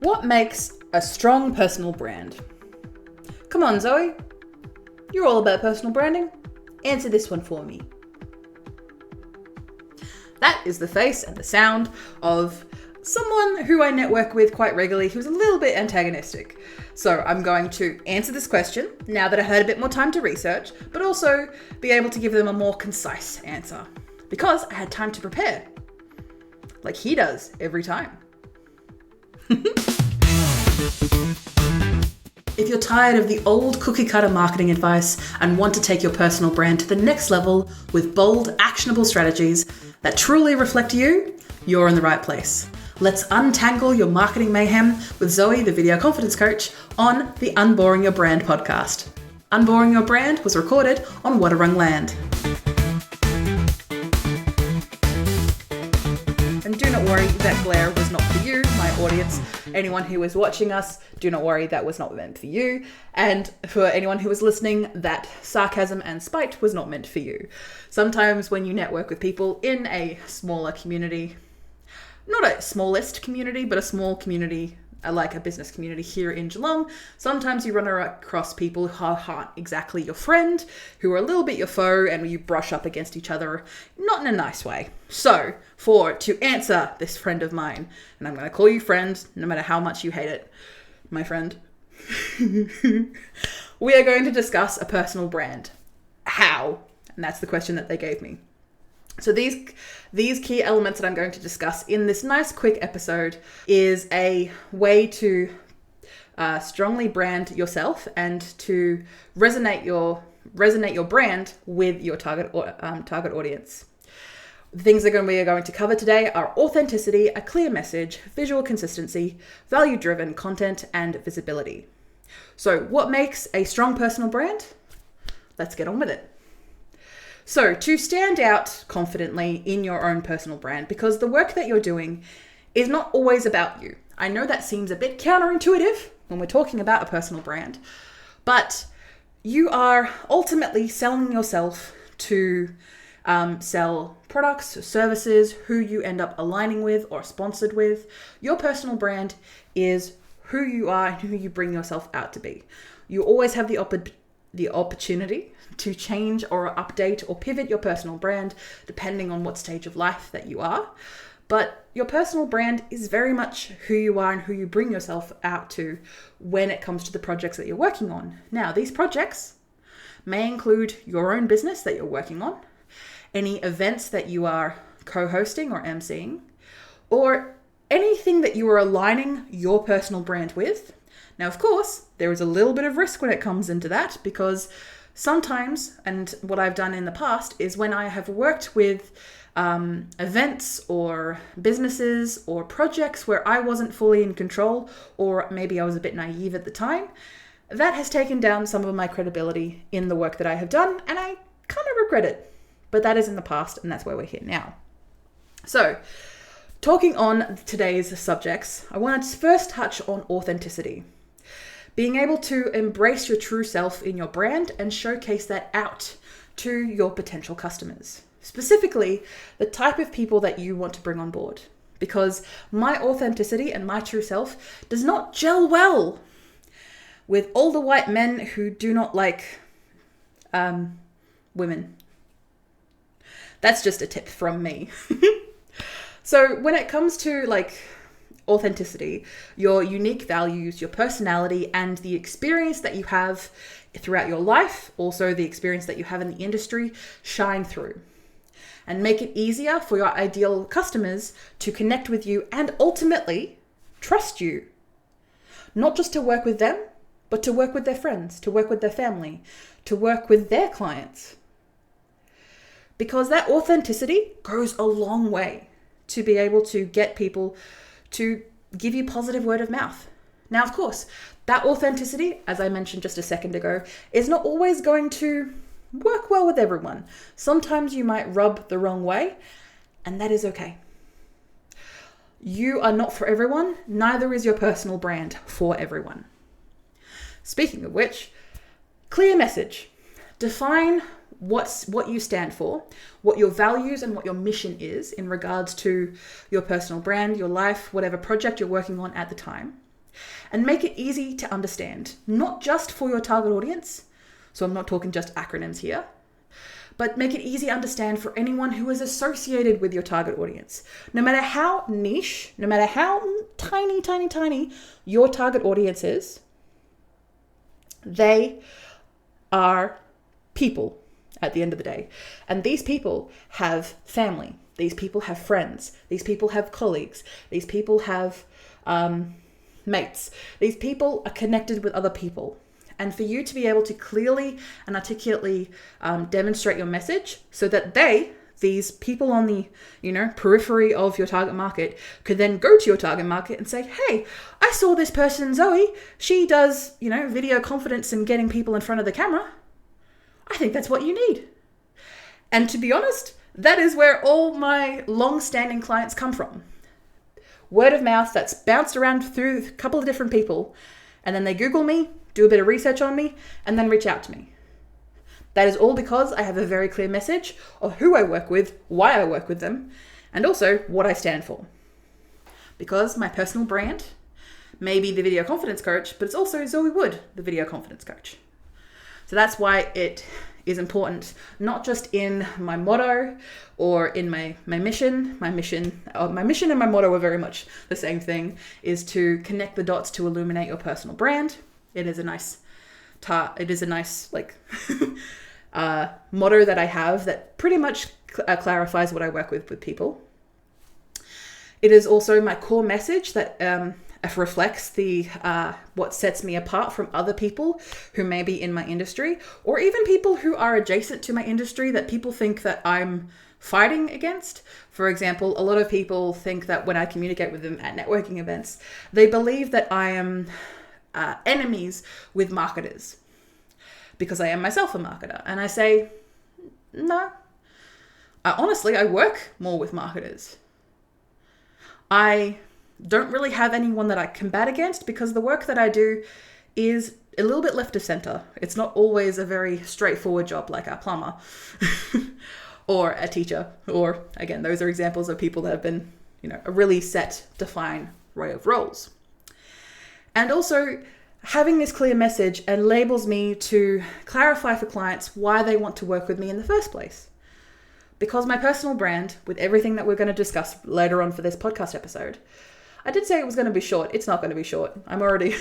What makes a strong personal brand? Come on, Zoe. You're all about personal branding. Answer this one for me. That is the face and the sound of someone who I network with quite regularly who's a little bit antagonistic. So I'm going to answer this question now that I had a bit more time to research, but also be able to give them a more concise answer because I had time to prepare, like he does every time. If you're tired of the old cookie cutter marketing advice and want to take your personal brand to the next level with bold, actionable strategies that truly reflect you, you're in the right place. Let's untangle your marketing mayhem with Zoe, the video confidence coach, on the Unboring Your Brand podcast. Unboring Your Brand was recorded on Wadawurrung land. And do not worry, that glare was not for you, my audience. Anyone who is watching us, do not worry, that was not meant for you. And for anyone who is listening, that sarcasm and spite was not meant for you. Sometimes when you network with people in a smaller community, not a smallest community, but a small community, like a business community here in Geelong, sometimes you run across people who aren't exactly your friend, who are a little bit your foe, and you brush up against each other, not in a nice way. So, to answer this friend of mine, and I'm going to call you friend, no matter how much you hate it, my friend, we are going to discuss a personal brand. How? And that's the question that they gave me. So these key elements that I'm going to discuss in this nice quick episode is a way to strongly brand yourself and to resonate your brand with your target audience. The things that we are going to cover today are authenticity, a clear message, visual consistency, value-driven content, and visibility. So what makes a strong personal brand? Let's get on with it. So to stand out confidently in your own personal brand, because the work that you're doing is not always about you. I know that seems a bit counterintuitive when we're talking about a personal brand, but you are ultimately selling yourself to sell products or services, who you end up aligning with or sponsored with. Your personal brand is who you are and who you bring yourself out to be. You always have the opportunity to change or update or pivot your personal brand depending on what stage of life that you are. But your personal brand is very much who you are and who you bring yourself out to when it comes to the projects that you're working on. Now, these projects may include your own business that you're working on, any events that you are co-hosting or emceeing, or anything that you are aligning your personal brand with. Now, of course, there is a little bit of risk when it comes into that because sometimes, and what I've done in the past is when I have worked with events or businesses or projects where I wasn't fully in control, or maybe I was a bit naive at the time, that has taken down some of my credibility in the work that I have done, and I kind of regret it. But that is in the past, and that's where we're here now. So, talking on today's subjects, I want to first touch on authenticity. Being able to embrace your true self in your brand and showcase that out to your potential customers. Specifically, the type of people that you want to bring on board. Because my authenticity and my true self does not gel well with older white men who do not like women. That's just a tip from me. So when it comes to authenticity, your unique values, your personality, and the experience that you have throughout your life, also the experience that you have in the industry, shine through and make it easier for your ideal customers to connect with you and ultimately trust you. Not just to work with them, but to work with their friends, to work with their family, to work with their clients. Because that authenticity goes a long way to be able to get people to give you positive word of mouth. Now, of course, that authenticity, as I mentioned just a second ago, is not always going to work well with everyone. Sometimes you might rub the wrong way, and that is okay. You are not for everyone, neither is your personal brand for everyone. Speaking of which, clear message. Define what you stand for, what your values and what your mission is in regards to your personal brand, your life, whatever project you're working on at the time. And make it easy to understand, not just for your target audience. So I'm not talking just acronyms here, but make it easy to understand for anyone who is associated with your target audience. No matter how niche, no matter how tiny your target audience is, they are people at the end of the day. And these people have family. These people have friends. These people have colleagues. These people have mates. These people are connected with other people. And for you to be able to clearly and articulately demonstrate your message so that these people on the, periphery of your target market could then go to your target market and say, hey, I saw this person, Zoe. She does, video confidence and getting people in front of the camera. I think that's what you need. And to be honest, that is where all my long-standing clients come from. Word of mouth that's bounced around through a couple of different people, and then they Google me, do a bit of research on me, and then reach out to me. That is all because I have a very clear message of who I work with, why I work with them, and also what I stand for. Because my personal brand may be the video confidence coach, but it's also Zoe Wood, the video confidence coach. So that's why it is important, not just in my motto or in my mission. My mission and my motto are very much the same thing, is to connect the dots to illuminate your personal brand. It is a nice motto that I have that pretty much clarifies what I work with people. It is also my core message that reflects the what sets me apart from other people who may be in my industry, or even people who are adjacent to my industry that people think that I'm fighting against. For example, a lot of people think that when I communicate with them at networking events, they believe that I am enemies with marketers because I am myself a marketer. And I say, no, I work more with marketers. I don't really have anyone that I combat against because the work that I do is a little bit left of center. It's not always a very straightforward job like a plumber or a teacher, or again, those are examples of people that have been, a really set, defined way of roles. And also having this clear message enables me to clarify for clients why they want to work with me in the first place. Because my personal brand, with everything that we're going to discuss later on for this podcast episode, I did say it was going to be short. It's not going to be short. I'm already...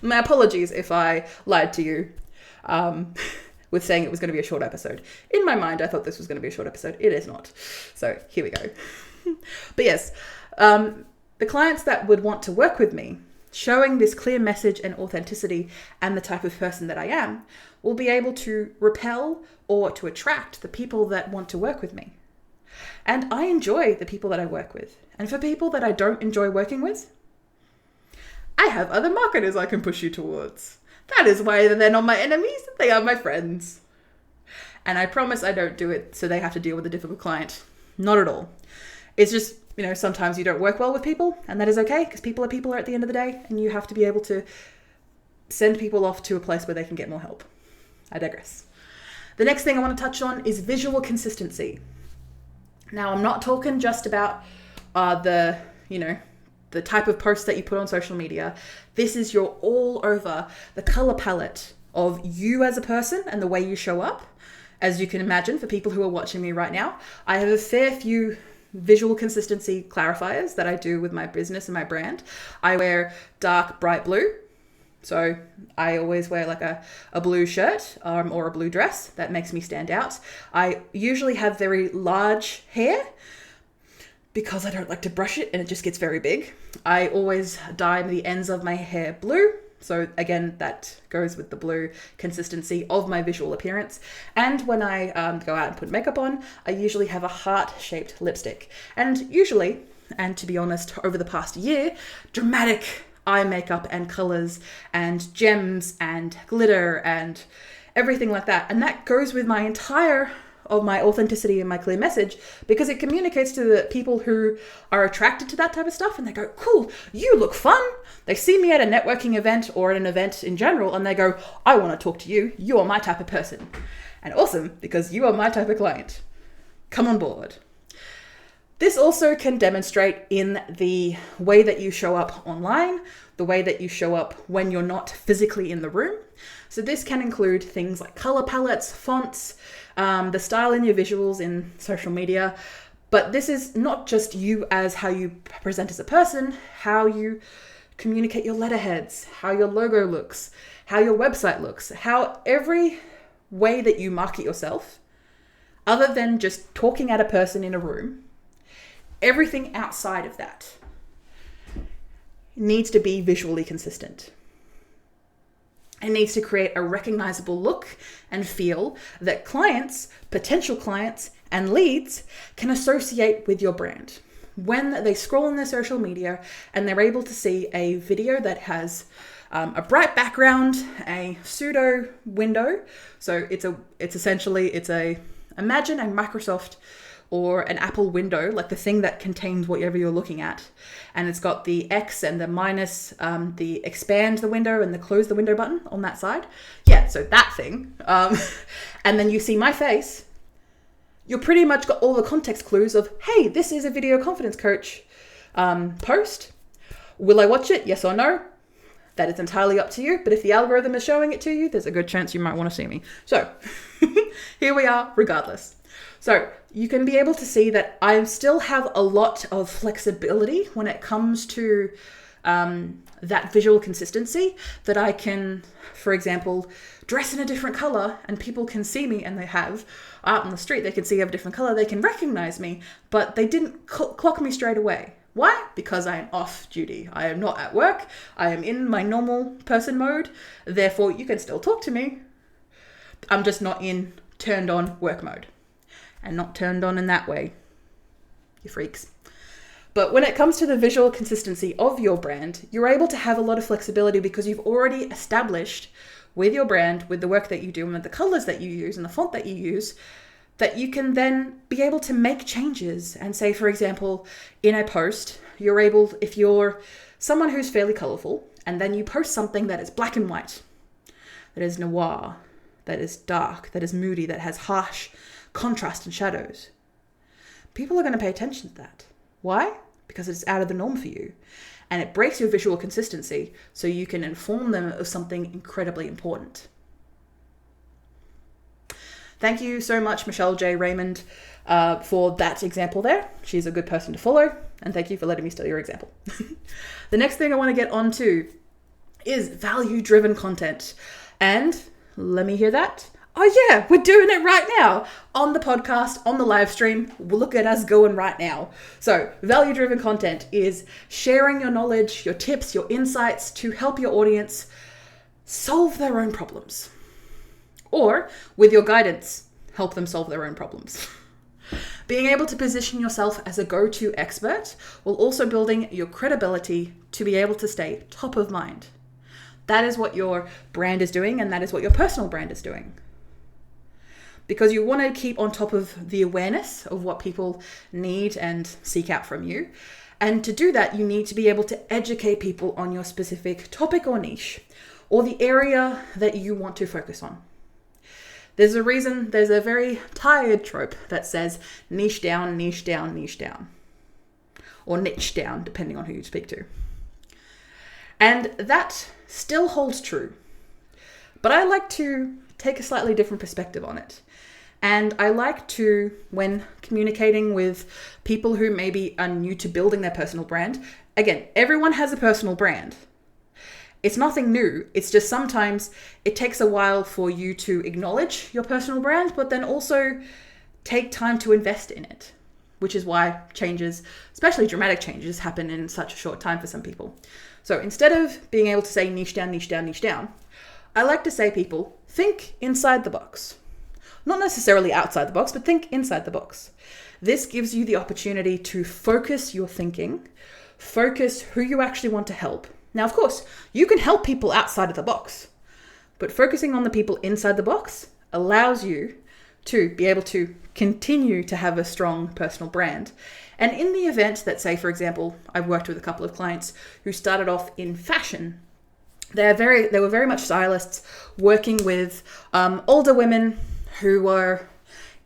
My apologies if I lied to you with saying it was going to be a short episode. In my mind, I thought this was going to be a short episode. It is not. So here we go. But yes, the clients that would want to work with me, showing this clear message and authenticity and the type of person that I am, will be able to repel or to attract the people that want to work with me. And I enjoy the people that I work with. And for people that I don't enjoy working with, I have other marketers I can push you towards. That is why they're not my enemies, they are my friends. And I promise I don't do it so they have to deal with a difficult client. Not at all. It's just, sometimes you don't work well with people, and that is okay, because people are people at the end of the day, and you have to be able to send people off to a place where they can get more help. I digress. The next thing I want to touch on is visual consistency. Now, I'm not talking just about the type of posts that you put on social media. This is your all over the color palette of you as a person and the way you show up. As you can imagine, for people who are watching me right now, I have a fair few visual consistency clarifiers that I do with my business and my brand. I wear dark, bright blue. So I always wear like a blue shirt or a blue dress. That makes me stand out. I usually have very large hair because I don't like to brush it and it just gets very big. I always dye the ends of my hair blue. So again, that goes with the blue consistency of my visual appearance. And when I go out and put makeup on, I usually have a heart-shaped lipstick. And usually, and to be honest, over the past year, dramatic eye makeup and colors and gems and glitter and everything like that. And that goes with my entire of my authenticity and my clear message, because it communicates to the people who are attracted to that type of stuff and they go, cool, you look fun. They see me at a networking event or at an event in general and they go, I want to talk to you. You are my type of person. And awesome, because you are my type of client. Come on board. This also can demonstrate in the way that you show up online, the way that you show up when you're not physically in the room. So this can include things like color palettes, fonts, the style in your visuals in social media. But this is not just you as how you present as a person, how you communicate your letterheads, how your logo looks, how your website looks, how every way that you market yourself, other than just talking at a person in a room, everything outside of that needs to be visually consistent. It needs to create a recognizable look and feel that clients, potential clients, and leads can associate with your brand. When they scroll on their social media and they're able to see a video that has a bright background, a pseudo-window. So imagine a Microsoft or an Apple window, like the thing that contains whatever you're looking at. And it's got the X and the minus, the expand the window and the close the window button on that side. Yeah, so that thing. And then you see my face. You're pretty much got all the context clues of, hey, this is a video confidence coach post. Will I watch it? Yes or no? That is entirely up to you. But if the algorithm is showing it to you, there's a good chance you might want to see me. So here we are regardless. So you can be able to see that I still have a lot of flexibility when it comes to that visual consistency, that I can, for example, dress in a different color and people can see me, and they have out on the street, they can see I have a different color, they can recognize me, but they didn't clock me straight away. Why? Because I am off duty. I am not at work. I am in my normal person mode. Therefore, you can still talk to me. I'm just not in turned on work mode. And not turned on in that way. You freaks. But when it comes to the visual consistency of your brand, you're able to have a lot of flexibility because you've already established with your brand, with the work that you do and with the colors that you use and the font that you use, that you can then be able to make changes and say, for example, in a post, you're able, if you're someone who's fairly colorful and then you post something that is black and white, that is noir, that is dark, that is moody, that has harsh contrast and shadows, people are going to pay attention to that. Why? Because it's out of the norm for you. And it breaks your visual consistency so you can inform them of something incredibly important. Thank you so much, Michelle J. Raymond, for that example there. She's a good person to follow. And thank you for letting me steal your example. The next thing I want to get onto is value-driven content. And let me hear that. Oh yeah, we're doing it right now on the podcast, on the live stream. Look at us going right now. So value-driven content is sharing your knowledge, your tips, your insights to help your audience solve their own problems. Or with your guidance, help them solve their own problems. Being able to position yourself as a go-to expert while also building your credibility to be able to stay top of mind. That is what your brand is doing, and that is what your personal brand is doing. Because you want to keep on top of the awareness of what people need and seek out from you. And to do that, you need to be able to educate people on your specific topic or niche, or the area that you want to focus on. There's a reason, there's a very tired trope that says niche down, niche down, niche down. Or niche down, depending on who you speak to. And that still holds true. But I like to take a slightly different perspective on it. And I like to, when communicating with people who maybe are new to building their personal brand, again, everyone has a personal brand. It's nothing new. It's just sometimes it takes a while for you to acknowledge your personal brand, but then also take time to invest in it, which is why changes, especially dramatic changes, happen in such a short time for some people. So instead of being able to say niche down, niche down, niche down, I like to say people, think inside the box. Not necessarily outside the box, but think inside the box. This gives you the opportunity to focus your thinking, focus who you actually want to help. Now, of course, you can help people outside of the box, but focusing on the people inside the box allows you to be able to continue to have a strong personal brand. And in the event that, say, for example, I've worked with a couple of clients who started off in fashion. They were very much stylists working with older women who were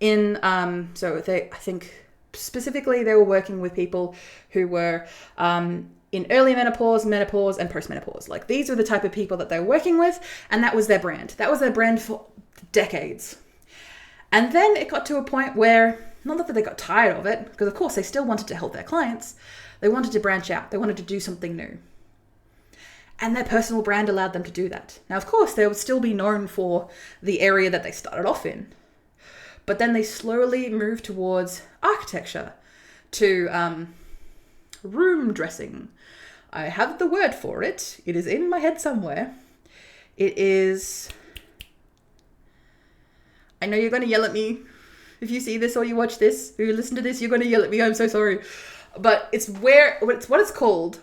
in, I think specifically, they were working with people who were in early menopause, menopause, and postmenopause. Like, these are the type of people that they were working with, and that was their brand. That was their brand for decades. And then it got to a point where, not that they got tired of it, because of course they still wanted to help their clients. They wanted to branch out. They wanted to do something new. And their personal brand allowed them to do that. Now, of course, they would still be known for the area that they started off in. But then they slowly moved towards architecture, to room dressing. I have the word for it. It is in my head somewhere. It is... I know you're going to yell at me. If you see this or you watch this, or you listen to this, you're going to yell at me. I'm so sorry. But it's what it's called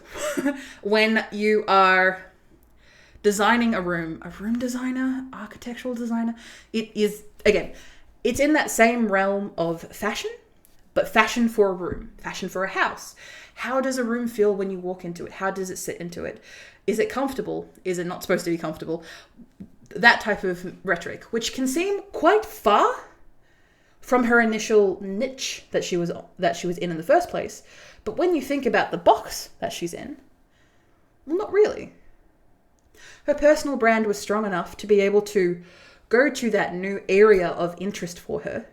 when you are designing a room designer, architectural designer. It is, again, it's in that same realm of fashion, but fashion for a room, fashion for a house. How does a room feel when you walk into it? How does it sit into it? Is it comfortable? Is it not supposed to be comfortable? That type of rhetoric, which can seem quite far from her initial niche that she was in the first place. But when you think about the box that she's in, well, not really. Her personal brand was strong enough to be able to go to that new area of interest for her.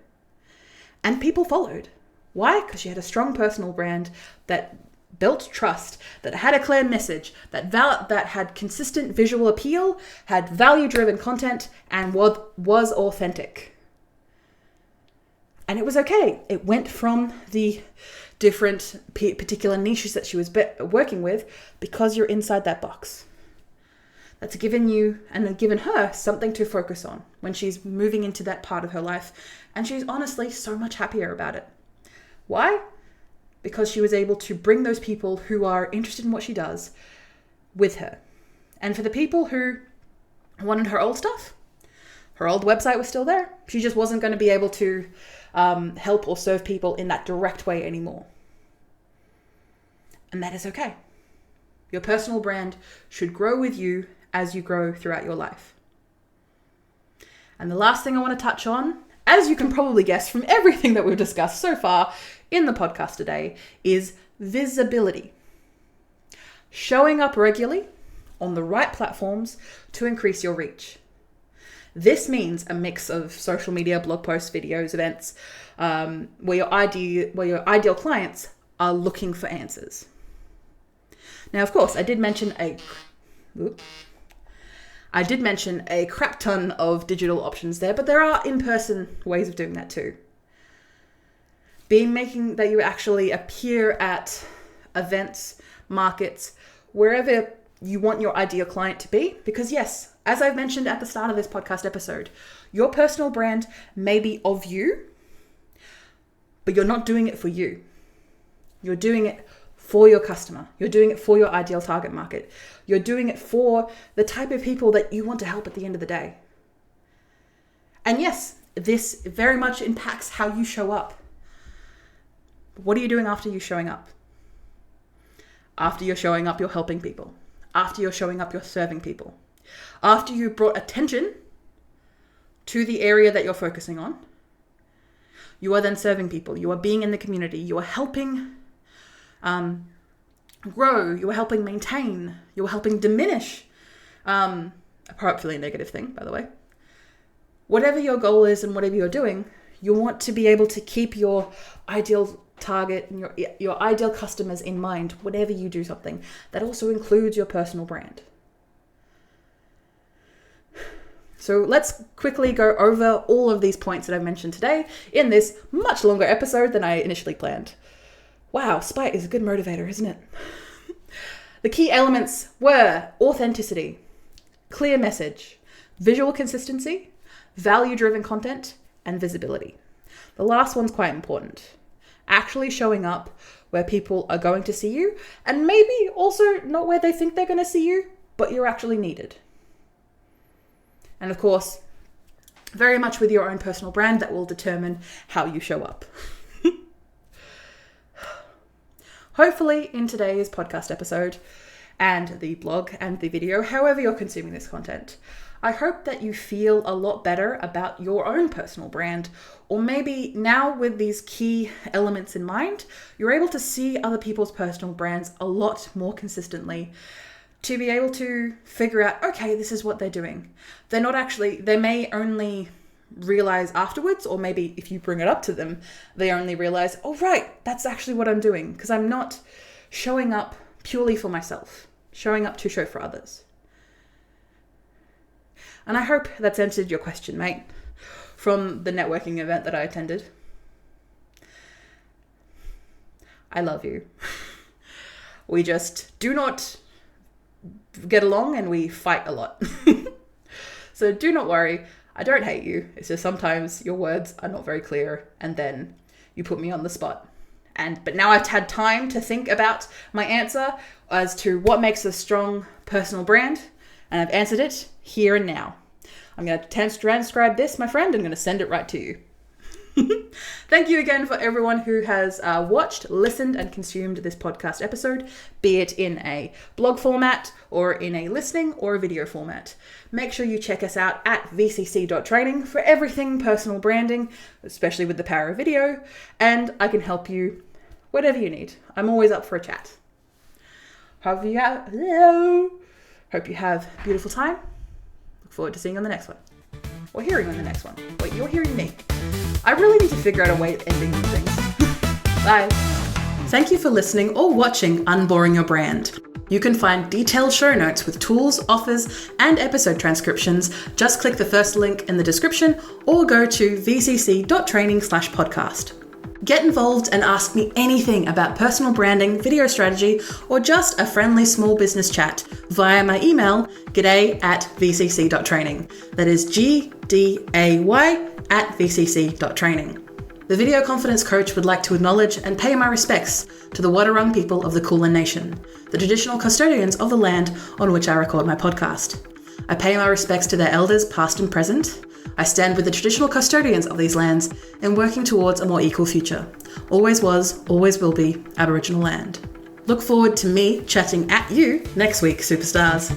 And people followed. Why? Because she had a strong personal brand that built trust, that had a clear message, that had consistent visual appeal, had value-driven content, and was authentic. And it was okay. It went from the different particular niches that she was working with because you're inside that box. That's given you and given her something to focus on when she's moving into that part of her life. And she's honestly so much happier about it. Why? Because she was able to bring those people who are interested in what she does with her. And for the people who wanted her old stuff, her old website was still there. She just wasn't going to be able to help or serve people in that direct way anymore. And that is okay. Your personal brand should grow with you as you grow throughout your life. And the last thing I want to touch on, as you can probably guess from everything that we've discussed so far in the podcast today, is visibility. Showing up regularly on the right platforms to increase your reach. This means a mix of social media, blog posts, videos, events, where your ideal clients are looking for answers. Now, of course, I did mention a crap ton of digital options there, but there are in-person ways of doing that too. Making that you actually appear at events, markets, wherever you want your ideal client to be. Because yes, as I've mentioned at the start of this podcast episode, your personal brand may be of you, but you're not doing it for you. You're doing it for your customer. You're doing it for your ideal target market. You're doing it for the type of people that you want to help at the end of the day. And yes, this very much impacts how you show up. What are you doing after you're showing up? After you're showing up, you're helping people. After you're showing up, you're serving people. After you brought attention to the area that you're focusing on, you are then serving people. You are being in the community. You are helping grow. You are helping maintain. You are helping diminish. Hopefully a negative thing, by the way. Whatever your goal is and whatever you're doing, you want to be able to keep your ideal target and your ideal customers in mind whenever you do something. That also includes your personal brand. So let's quickly go over all of these points that I've mentioned today in this much longer episode than I initially planned. Wow, spite is a good motivator, isn't it? The key elements were authenticity, clear message, visual consistency, value-driven content, and visibility. The last one's quite important. Actually showing up where people are going to see you, and maybe also not where they think they're going to see you, but you're actually needed. And of course, very much with your own personal brand that will determine how you show up. Hopefully in today's podcast episode, and the blog and the video, however you're consuming this content. I hope that you feel a lot better about your own personal brand, or maybe now with these key elements in mind, you're able to see other people's personal brands a lot more consistently, to be able to figure out, okay, this is what they're doing. They may only realize afterwards, or maybe if you bring it up to them, they only realize, oh, right, that's actually what I'm doing, because I'm not showing up purely for myself, showing up to show for others. And I hope that's answered your question, mate, from the networking event that I attended. I love you. We just do not get along and we fight a lot. So do not worry. I don't hate you. It's just sometimes your words are not very clear and then you put me on the spot. But now I've had time to think about my answer as to what makes a strong personal brand, and I've answered it here and now. I'm going to transcribe this, my friend. I'm going to send it right to you. Thank you again for everyone who has watched, listened, and consumed this podcast episode, be it in a blog format or in a listening or a video format. Make sure you check us out at vcc.training for everything personal branding, especially with the power of video, and I can help you whatever you need. I'm always up for a chat. Hope you have a beautiful time. Look forward to seeing you on the next one. Or hearing on the next one. Wait, you're hearing me. I really need to figure out a way of ending these things. Bye. Thank you for listening or watching Unboring Your Brand. You can find detailed show notes with tools, offers, and episode transcriptions. Just click the first link in the description or go to vcc.training/podcast. Get involved and ask me anything about personal branding, video strategy, or just a friendly small business chat via my email, g'day@vcc.training. That is gday@vcc.training. The Video Confidence Coach would like to acknowledge and pay my respects to the Wadawurrung people of the Kulin Nation, the traditional custodians of the land on which I record my podcast. I pay my respects to their elders past and present. I stand with the traditional custodians of these lands in working towards a more equal future. Always was, always will be Aboriginal land. Look forward to me chatting at you next week, superstars.